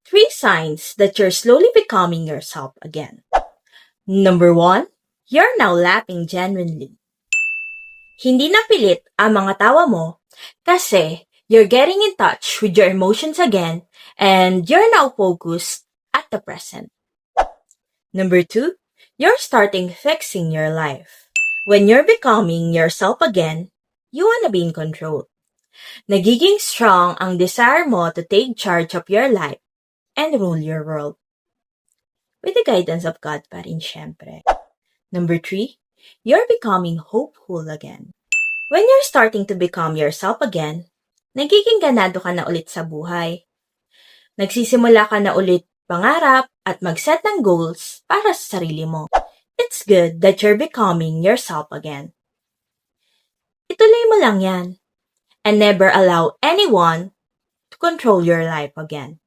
3 signs that you're slowly becoming yourself again. Number 1, you're now laughing genuinely. Hindi na pilit ang mga tawa mo kasi you're getting in touch with your emotions again and you're now focused at the present. Number 2, you're starting fixing your life. When you're becoming yourself again, you wanna be in control. Nagiging strong ang desire mo to take charge of your life and rule your world. With the guidance of God pa rin syempre. Number 3, you're becoming hopeful again. When you're starting to become yourself again, nagiging ganado ka na ulit sa buhay. Nagsisimula ka na ulit pangarap at mag-set ng goals para sa sarili mo. It's good that you're becoming yourself again. Ituloy mo lang yan. And never allow anyone to control your life again.